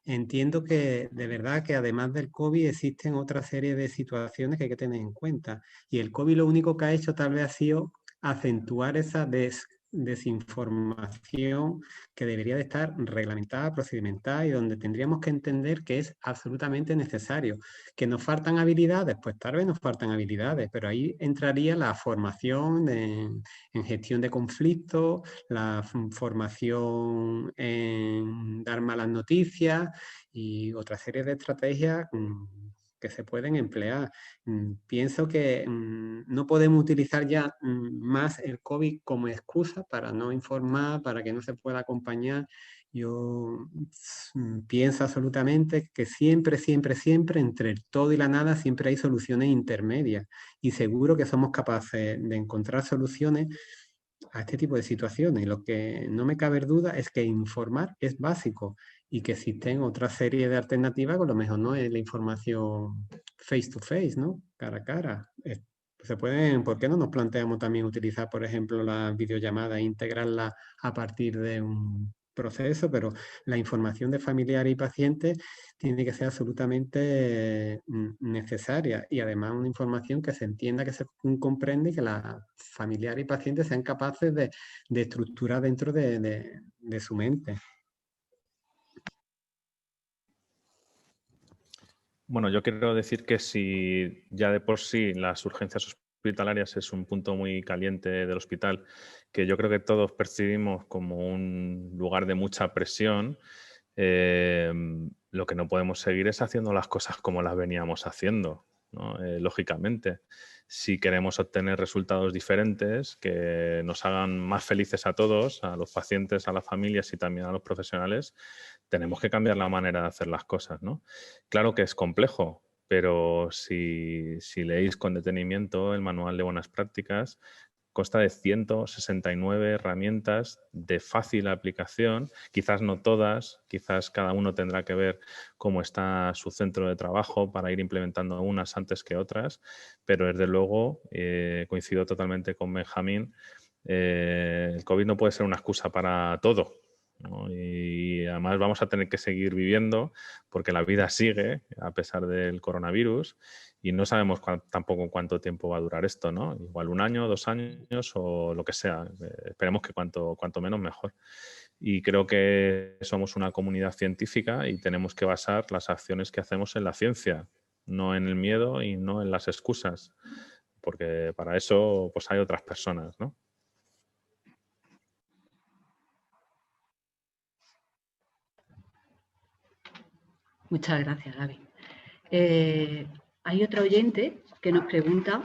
Entiendo que de verdad que además del COVID existen otra serie de situaciones que hay que tener en cuenta. Y el COVID lo único que ha hecho tal vez ha sido acentuar esa desinformación que debería de estar reglamentada, procedimentada y donde tendríamos que entender que es absolutamente necesario. ¿Que nos faltan habilidades? Pues tal vez nos faltan habilidades, pero ahí entraría la formación en gestión de conflictos, la formación en dar malas noticias y otra serie de estrategias que se pueden emplear. Pienso que no podemos utilizar ya más el COVID como excusa para no informar, para que no se pueda acompañar. Yo pienso absolutamente que siempre, siempre, siempre, entre el todo y la nada, siempre hay soluciones intermedias. Y seguro que somos capaces de encontrar soluciones a este tipo de situaciones. Y lo que no me cabe duda es que informar es básico y que existen otra serie de alternativas, con lo mejor no es la información face to face, ¿no? Cara a cara. Se pueden, ¿por qué no nos planteamos también utilizar, por ejemplo, la videollamada e integrarla a partir de un proceso? Pero la información de familiares y pacientes tiene que ser absolutamente necesaria y además una información que se entienda, que se comprende y que los familiares y pacientes sean capaces de estructurar dentro de su mente. Bueno, yo quiero decir que si ya de por sí las urgencias hospitalarias es un punto muy caliente del hospital, que yo creo que todos percibimos como un lugar de mucha presión, lo que no podemos seguir es haciendo las cosas como las veníamos haciendo, ¿no? Lógicamente, si queremos obtener resultados diferentes que nos hagan más felices a todos, a los pacientes, a las familias y también a los profesionales, tenemos que cambiar la manera de hacer las cosas, ¿no? Claro que es complejo, pero si leéis con detenimiento el manual de buenas prácticas, consta de 169 herramientas de fácil aplicación, quizás no todas, quizás cada uno tendrá que ver cómo está su centro de trabajo para ir implementando unas antes que otras, pero desde luego coincido totalmente con Benjamín, el COVID no puede ser una excusa para todo, ¿no? Y además vamos a tener que seguir viviendo porque la vida sigue a pesar del coronavirus y no sabemos tampoco cuánto tiempo va a durar esto, ¿no? Igual 1 año, 2 años o lo que sea. Esperemos que cuanto menos mejor. Y creo que somos una comunidad científica y tenemos que basar las acciones que hacemos en la ciencia, no en el miedo y no en las excusas, porque para eso pues hay otras personas, ¿no? Muchas gracias, Gaby. Hay otro oyente que nos pregunta,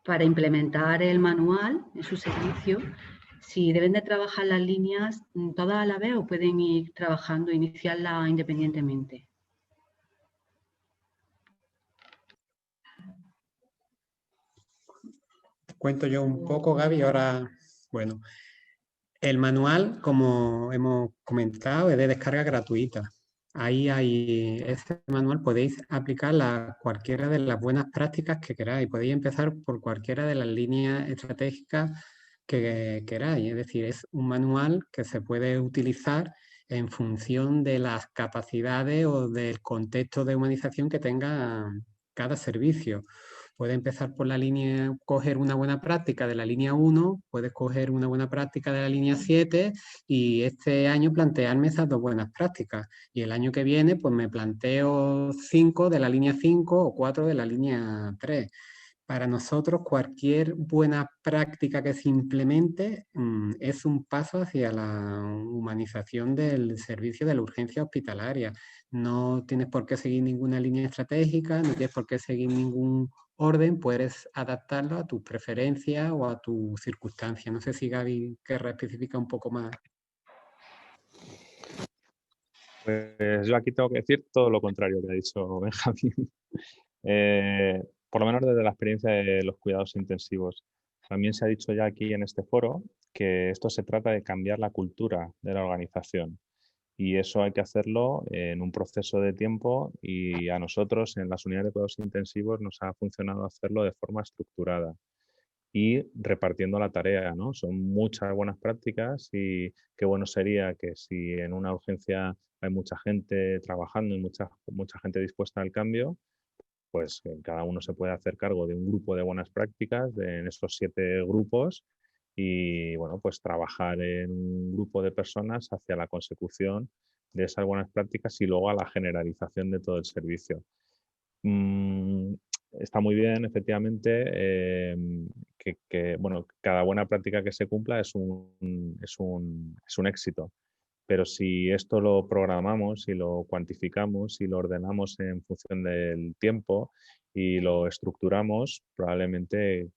para implementar el manual en su servicio, si deben de trabajar las líneas todas a la vez o pueden ir trabajando, iniciarlas independientemente. Cuento yo un poco, Gaby. Ahora, bueno, el manual, como hemos comentado, es de descarga gratuita. Ahí hay este manual, podéis aplicar cualquiera de las buenas prácticas que queráis. Podéis empezar por cualquiera de las líneas estratégicas que queráis. Es decir, es un manual que se puede utilizar en función de las capacidades o del contexto de humanización que tenga cada servicio. Puedes empezar por la línea, coger una buena práctica de la línea 1, puedes coger una buena práctica de la línea 7 y este año plantearme esas 2 buenas prácticas. Y el año que viene, pues me planteo 5 de la línea 5 o 4 de la línea 3. Para nosotros, cualquier buena práctica que se implemente es un paso hacia la humanización del servicio de la urgencia hospitalaria. No tienes por qué seguir ninguna línea estratégica, no tienes por qué seguir ningún orden, puedes adaptarlo a tus preferencias o a tus circunstancias. No sé si Gaby querrá especificar un poco más. Pues yo aquí tengo que decir todo lo contrario que ha dicho Benjamín. por lo menos desde la experiencia de los cuidados intensivos. También se ha dicho ya aquí en este foro que esto se trata de cambiar la cultura de la organización y eso hay que hacerlo en un proceso de tiempo y a nosotros en las unidades de cuidados intensivos nos ha funcionado hacerlo de forma estructurada y repartiendo la tarea, ¿no? Son muchas buenas prácticas y qué bueno sería que si en una urgencia hay mucha gente trabajando y mucha gente dispuesta al cambio, pues cada uno se puede hacer cargo de un grupo de buenas prácticas en estos 7 grupos y bueno, pues trabajar en un grupo de personas hacia la consecución de esas buenas prácticas y luego a la generalización de todo el servicio. Está muy bien, efectivamente, bueno, cada buena práctica que se cumpla es un éxito. Pero si esto lo programamos y lo cuantificamos y lo ordenamos en función del tiempo y lo estructuramos, probablemente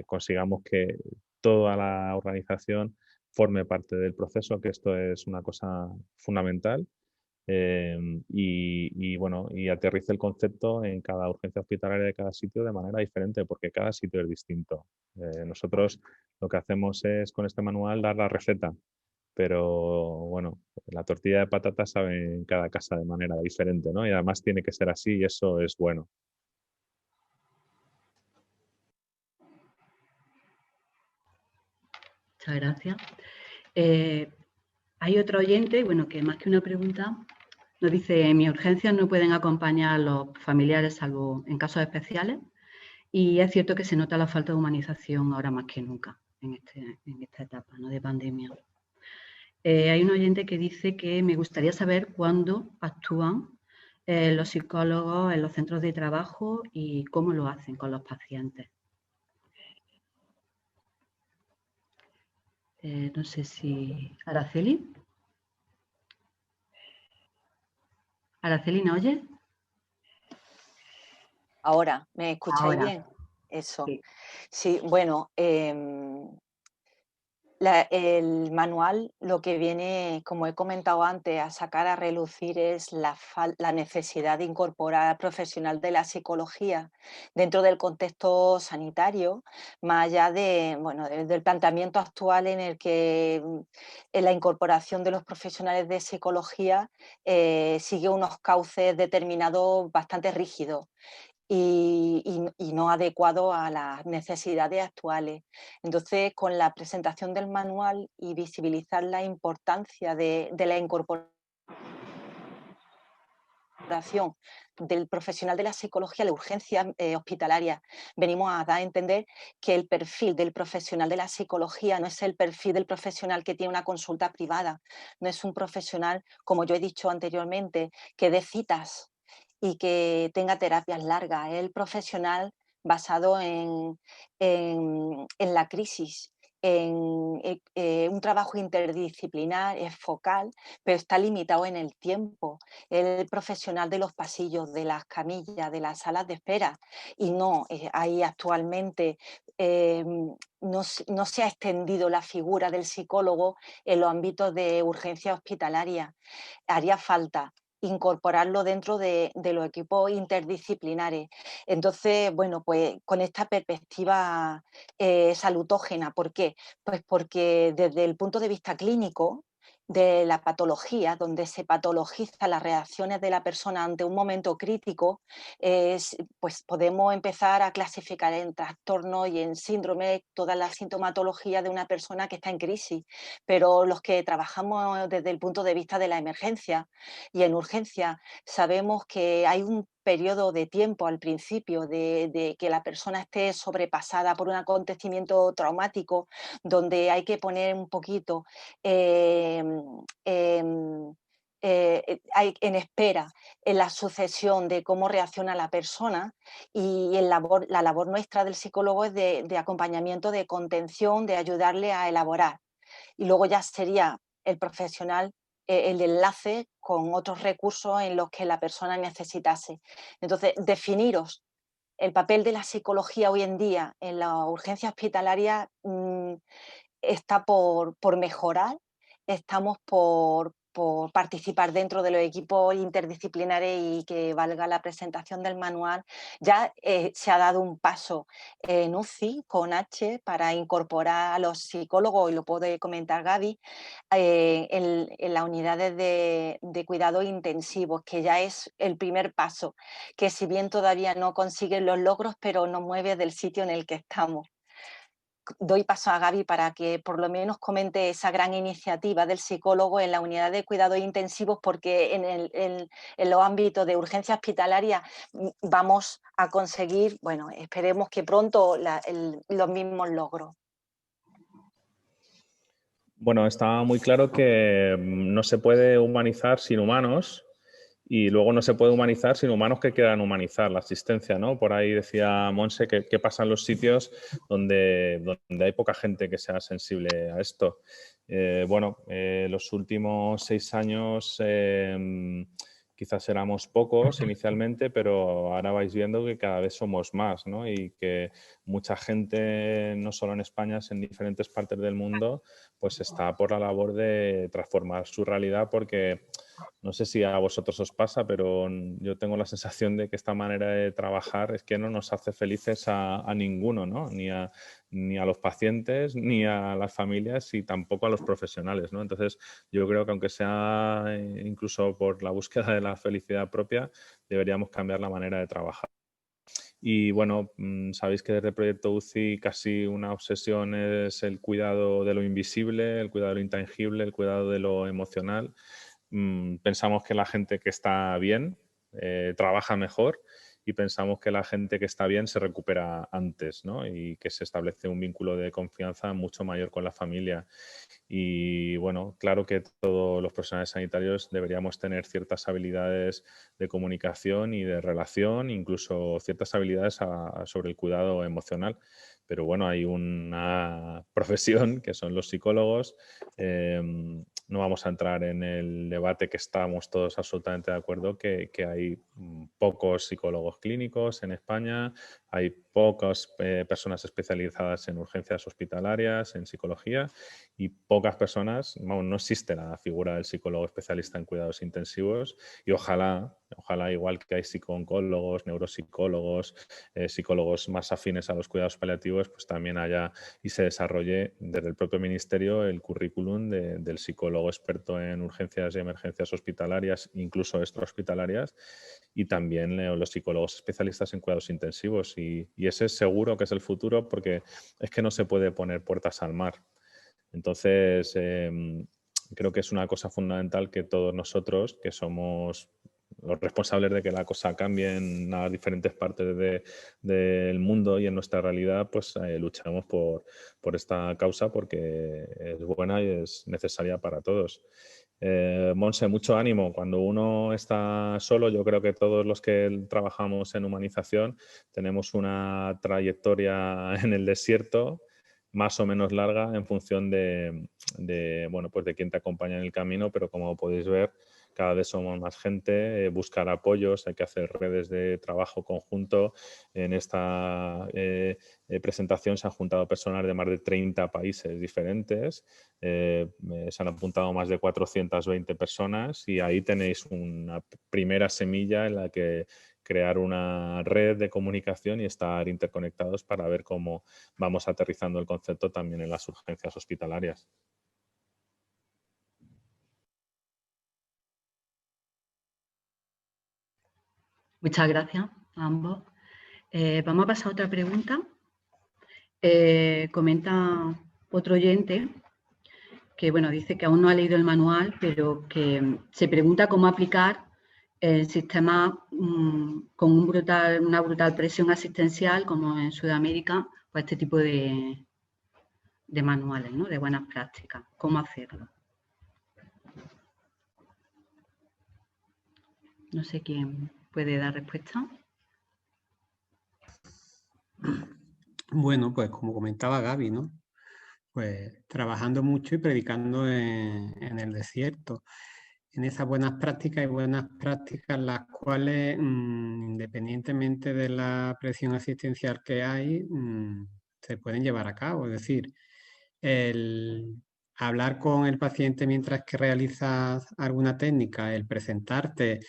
consigamos que toda la organización forme parte del proceso, que esto es una cosa fundamental. Bueno, y aterrice el concepto en cada urgencia hospitalaria de cada sitio de manera diferente, porque cada sitio es distinto. Nosotros lo que hacemos es con este manual dar la receta, pero bueno, la tortilla de patatas sabe en cada casa de manera diferente, ¿no? Y además tiene que ser así y eso es bueno. Muchas gracias. Hay otro oyente, bueno, que más que una pregunta, nos dice, en mis urgencias no pueden acompañar a los familiares salvo en casos especiales y es cierto que se nota la falta de humanización ahora más que nunca en esta etapa, ¿no?, de pandemia. Hay un oyente que dice que me gustaría saber cuándo actúan los psicólogos en los centros de trabajo y cómo lo hacen con los pacientes. No sé si... ¿Araceli? ¿Araceli, ¿me oyes? Ahora, ¿me escucháis Ahora. bien? Eso. Sí. Sí, bueno, el manual lo que viene, como he comentado antes, a sacar a relucir es la necesidad de incorporar al profesional de la psicología dentro del contexto sanitario, más allá del planteamiento actual en el que en la incorporación de los profesionales de psicología sigue unos cauces determinados bastante rígidos y no adecuado a las necesidades actuales. Entonces, con la presentación del manual y visibilizar la importancia de la incorporación del profesional de la psicología a la urgencia hospitalaria, venimos a dar a entender que el perfil del profesional de la psicología no es el perfil del profesional que tiene una consulta privada, no es un profesional, como yo he dicho anteriormente, que dé citas y que tenga terapias largas. Es el profesional basado en la crisis, en un trabajo interdisciplinar, es focal, pero está limitado en el tiempo. El profesional de los pasillos, de las camillas, de las salas de espera, y no hay actualmente... no se ha extendido la figura del psicólogo en los ámbitos de urgencia hospitalaria. Haría falta incorporarlo dentro de los equipos interdisciplinares. Entonces, bueno, pues con esta perspectiva salutógena. ¿Por qué? Pues porque desde el punto de vista clínico, de la patología, donde se patologiza las reacciones de la persona ante un momento crítico, pues podemos empezar a clasificar en trastornos y en síndrome toda la sintomatología de una persona que está en crisis. Pero los que trabajamos desde el punto de vista de la emergencia y en urgencia, sabemos que hay un periodo de tiempo al principio de que la persona esté sobrepasada por un acontecimiento traumático, donde hay que poner un poquito en espera en la sucesión de cómo reacciona la persona y la labor nuestra del psicólogo es de acompañamiento, de contención, de ayudarle a elaborar. Y luego ya sería el profesional el enlace con otros recursos en los que la persona necesitase. Entonces, definiros el papel de la psicología hoy en día en la urgencia hospitalaria está por mejorar, estamos por por participar dentro de los equipos interdisciplinares y que valga la presentación del manual. Ya se ha dado un paso en UCI con H para incorporar a los psicólogos, y lo puede comentar Gaby, en las unidades de cuidados intensivos, que ya es el primer paso, que si bien todavía no consiguen los logros, pero nos mueve del sitio en el que estamos. Doy paso a Gaby para que por lo menos comente esa gran iniciativa del psicólogo en la unidad de cuidados intensivos, porque en los ámbitos de urgencia hospitalaria vamos a conseguir, bueno, esperemos que pronto los mismos logros. Bueno, está muy claro que no se puede humanizar sin humanos y luego no se puede humanizar sin humanos que quieran humanizar la asistencia, ¿no? Por ahí decía Monse que qué pasa en los sitios donde hay poca gente que sea sensible a esto. Los últimos 6 años quizás éramos pocos inicialmente, pero ahora vais viendo que cada vez somos más, ¿no? Y que mucha gente, no solo en España, sino en diferentes partes del mundo, pues está por la labor de transformar su realidad, porque no sé si a vosotros os pasa, pero yo tengo la sensación de que esta manera de trabajar es que no nos hace felices a ninguno, ¿no? Ni a los pacientes, ni a las familias y tampoco a los profesionales, ¿no? Entonces, yo creo que aunque sea incluso por la búsqueda de la felicidad propia, deberíamos cambiar la manera de trabajar. Y bueno, sabéis que desde el proyecto UCI casi una obsesión es el cuidado de lo invisible, el cuidado de lo intangible, el cuidado de lo emocional. Pensamos que la gente que está bien trabaja mejor, y pensamos que la gente que está bien se recupera antes, ¿no? Y que se establece un vínculo de confianza mucho mayor con la familia. Y bueno, claro que todos los profesionales sanitarios deberíamos tener ciertas habilidades de comunicación y de relación, incluso ciertas habilidades sobre el cuidado emocional. Pero bueno, hay una profesión que son los psicólogos. No vamos a entrar en el debate, que estamos todos absolutamente de acuerdo que hay pocos psicólogos clínicos en España, hay pocas personas especializadas en urgencias hospitalarias, en psicología, y pocas personas, no existe la figura del psicólogo especialista en cuidados intensivos, y ojalá igual que hay psicooncólogos, neuropsicólogos, psicólogos más afines a los cuidados paliativos, pues también haya y se desarrolle desde el propio ministerio el currículum del psicólogo experto en urgencias y emergencias hospitalarias, incluso extrahospitalarias, y también los psicólogos especialistas en cuidados intensivos. Y ese es seguro que es el futuro, porque es que no se puede poner puertas al mar. Entonces, creo que es una cosa fundamental que todos nosotros, que somos los responsables de que la cosa cambie en las diferentes partes del mundo y en nuestra realidad, pues luchamos por esta causa, porque es buena y es necesaria para todos. Monse, mucho ánimo. Cuando uno está solo, yo creo que todos los que trabajamos en humanización tenemos una trayectoria en el desierto más o menos larga en función de quién te acompaña en el camino, pero como podéis ver, cada vez somos más gente, buscar apoyos, hay que hacer redes de trabajo conjunto. En esta presentación se han juntado personas de más de 30 países diferentes, se han apuntado más de 420 personas, y ahí tenéis una primera semilla en la que crear una red de comunicación y estar interconectados para ver cómo vamos aterrizando el concepto también en las urgencias hospitalarias. Muchas gracias a ambos. Vamos a pasar a otra pregunta. Comenta otro oyente que, bueno, dice que aún no ha leído el manual, pero que se pregunta cómo aplicar el sistema con una brutal presión asistencial, como en Sudamérica, pues este tipo de manuales, ¿no? De buenas prácticas. ¿Cómo hacerlo? No sé quién puede dar respuesta. Bueno, pues como comentaba Gaby, ¿no? Pues trabajando mucho y predicando en el desierto. En esas buenas prácticas las cuales, independientemente de la presión asistencial que hay, se pueden llevar a cabo. Es decir, hablar con el paciente mientras que realizas alguna técnica, el presentarte,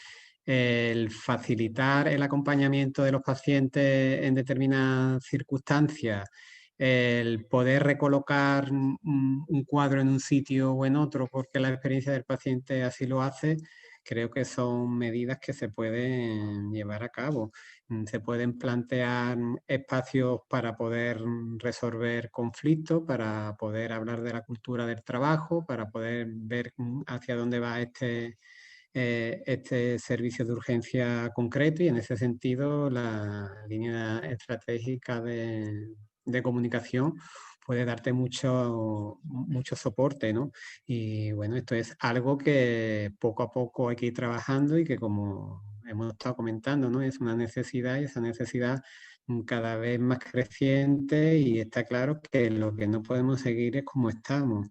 el facilitar el acompañamiento de los pacientes en determinadas circunstancias, el poder recolocar un cuadro en un sitio o en otro porque la experiencia del paciente así lo hace, creo que son medidas que se pueden llevar a cabo. Se pueden plantear espacios para poder resolver conflictos, para poder hablar de la cultura del trabajo, para poder ver hacia dónde va este servicio de urgencia concreto, y en ese sentido la línea estratégica de comunicación puede darte mucho soporte, ¿no? Y bueno, esto es algo que poco a poco hay que ir trabajando y que, como hemos estado comentando, ¿no? Es una necesidad, y esa necesidad cada vez más creciente, y está claro que lo que no podemos seguir es como estamos.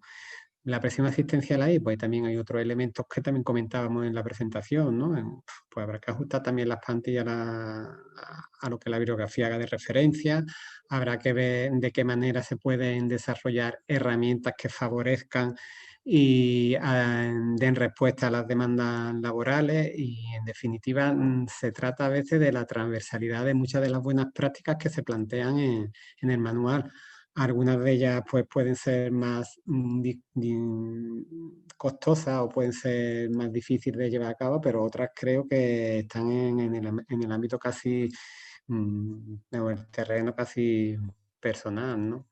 La presión asistencial ahí, pues también hay otros elementos que también comentábamos en la presentación, ¿no? Pues habrá que ajustar también las plantillas a lo que la bibliografía haga de referencia, habrá que ver de qué manera se pueden desarrollar herramientas que favorezcan y den respuesta a las demandas laborales, y en definitiva se trata a veces de la transversalidad de muchas de las buenas prácticas que se plantean en el manual. Algunas de ellas pues, pueden ser más costosas o pueden ser más difíciles de llevar a cabo, pero otras creo que están en el ámbito casi, o el terreno casi personal, ¿no?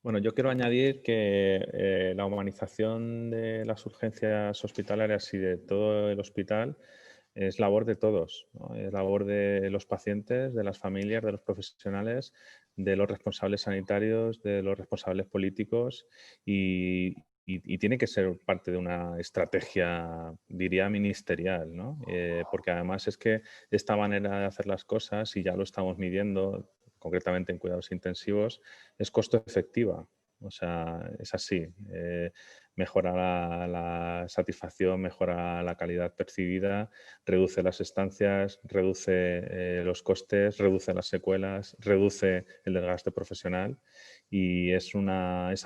Bueno, yo quiero añadir que la humanización de las urgencias hospitalarias y de todo el hospital es labor de todos, ¿no? Es labor de los pacientes, de las familias, de los profesionales, de los responsables sanitarios, de los responsables políticos, y tiene que ser parte de una estrategia, diría, ministerial, ¿no? Porque además es que esta manera de hacer las cosas, y ya lo estamos midiendo concretamente en cuidados intensivos, es costo efectiva. O sea, es así. Mejora la satisfacción, mejora la calidad percibida, reduce las estancias, reduce los costes, reduce las secuelas, reduce el desgaste profesional, y es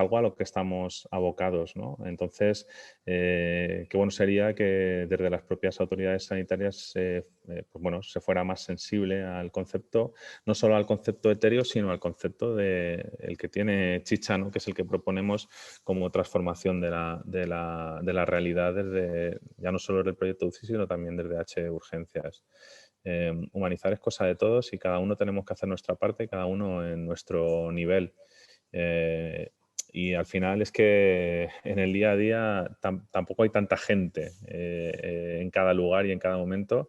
algo a lo que estamos abocados, ¿no? Entonces, qué bueno sería que desde las propias autoridades sanitarias pues bueno, se fuera más sensible al concepto, no solo al concepto etéreo, sino al concepto el que tiene chicha, ¿no? Que es el que proponemos como transformación de la realidad desde, ya no solo desde el proyecto UCI, sino también desde H Urgencias. Humanizar es cosa de todos, y cada uno tenemos que hacer nuestra parte, cada uno en nuestro nivel. Y al final es que en el día a día tampoco hay tanta gente en cada lugar y en cada momento,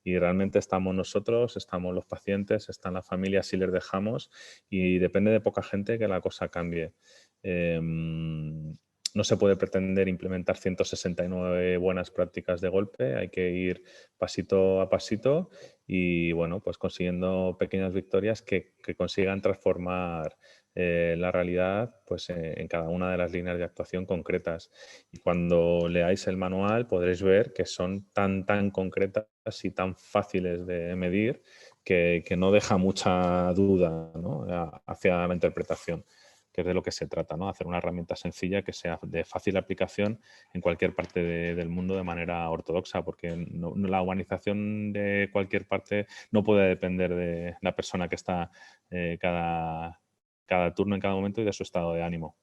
y realmente estamos nosotros, estamos los pacientes, están las familias si les dejamos, y depende de poca gente que la cosa cambie. No se puede pretender implementar 169 buenas prácticas de golpe, hay que ir pasito a pasito y, bueno, pues consiguiendo pequeñas victorias que consigan transformar la realidad pues, en cada una de las líneas de actuación concretas. Y cuando leáis el manual podréis ver que son tan concretas y tan fáciles de medir que no deja mucha duda, ¿no? Hacia la interpretación, que es de lo que se trata, ¿no? Hacer una herramienta sencilla que sea de fácil aplicación en cualquier parte del mundo de manera ortodoxa, porque la humanización de cualquier parte no puede depender de la persona que está cada turno en cada momento y de su estado de ánimo.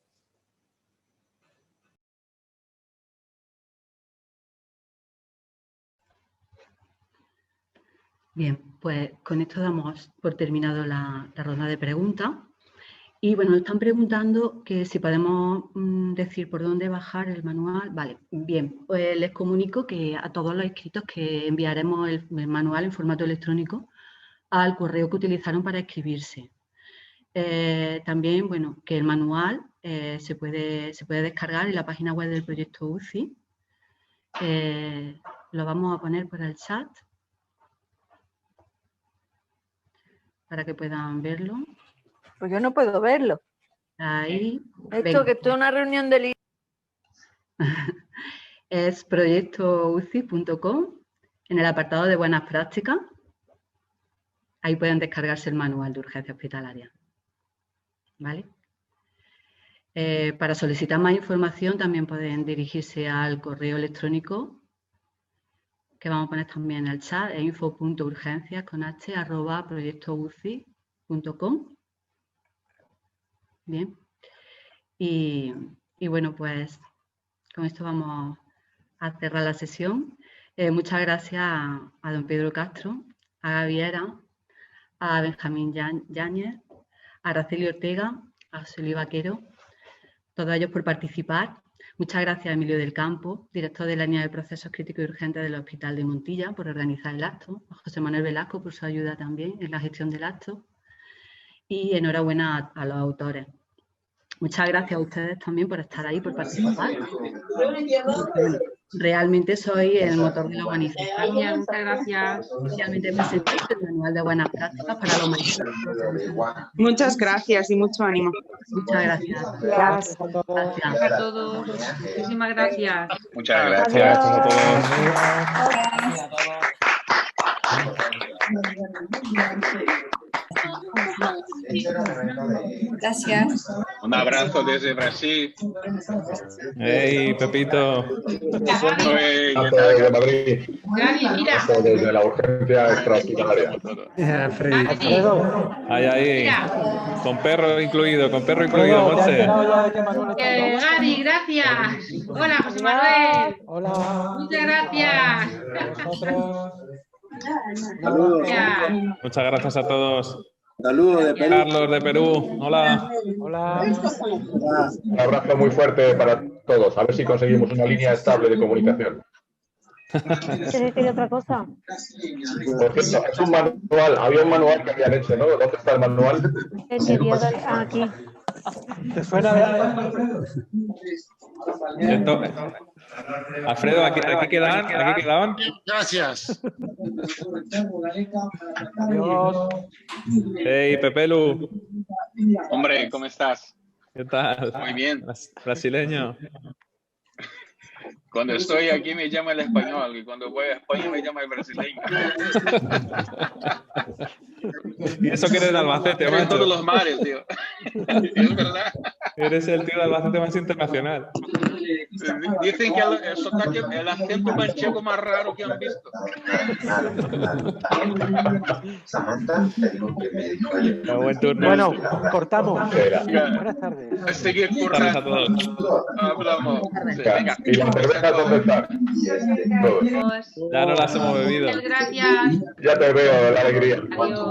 Bien, pues con esto damos por terminado la ronda de preguntas. Y bueno, nos están preguntando que si podemos decir por dónde bajar el manual. Vale, bien, pues les comunico que a todos los inscritos que enviaremos el manual en formato electrónico al correo que utilizaron para inscribirse. También, bueno, que el manual se puede descargar en la página web del proyecto UCI. Lo vamos a poner por el chat para que puedan verlo. Pues yo no puedo verlo. Ahí. Esto que estoy en una reunión del... Es proyectouci.com, en el apartado de buenas prácticas. Ahí pueden descargarse el manual de urgencia hospitalaria. ¿Vale? Para solicitar más información también pueden dirigirse al correo electrónico que vamos a poner también en el chat, info.urgencias@proyectouci.com. Bien. Y bueno, pues con esto vamos a cerrar la sesión. Muchas gracias a don Pedro Castro, a Gaviera, a Benjamín Yáñez, a Araceli Ortega, a José Luis Vaquero, todos ellos por participar. Muchas gracias a Emilio del Campo, director de la línea de procesos críticos y urgentes del Hospital de Montilla, por organizar el acto. A José Manuel Velasco por su ayuda también en la gestión del acto. Y enhorabuena a los autores. Muchas gracias a ustedes también por estar ahí, por participar. Realmente soy el motor de la organización. Muchas gracias. Especialmente presentando el manual de buenas prácticas para los maestros. Muchas gracias y mucho ánimo. Muchas gracias. Gracias a todos. Muchísimas gracias. Muchas gracias. Gracias a todos. Gracias. Un abrazo desde Brasil. Hey, Pepito. Oye, de Madrid. Gaby, mira. Desde la urgencia extrahospitalaria. Ahí. Con perro incluido, Montse. Gaby, gracias. Hola, José Manuel. Hola. Muchas gracias. Muchas gracias a todos. Saludos de Perú. Carlos de Perú. Hola. Hola. Un abrazo muy fuerte para todos. A ver si conseguimos una línea estable de comunicación. ¿Quieres decir otra cosa? Por cierto, es un manual. Había un manual que habían hecho, ¿no? ¿Dónde está el manual? El que dio aquí. ¿Te suena de Alfredo, aquí quedaban. Gracias. Adiós. Hey, Pepelu. Hombre, ¿cómo estás? ¿Qué tal? Muy bien. Brasileño. Cuando estoy aquí me llama el español y cuando voy a España me llama el brasileño. Y eso que eres de Albacete, En macho. todos los mares, tío. Es verdad. Eres el tío de Albacete más internacional. Dicen que el acento manchego más raro que han visto. Buen turno. Bueno, cortamos. Venga. Buenas tardes. A seguir Gracias a currando. todos. Hablamos. Sí, venga. ¿Y las cervezas dónde están? Todos. Ya no las hemos bebido. Gracias. Ya te veo, la alegría. Adiós.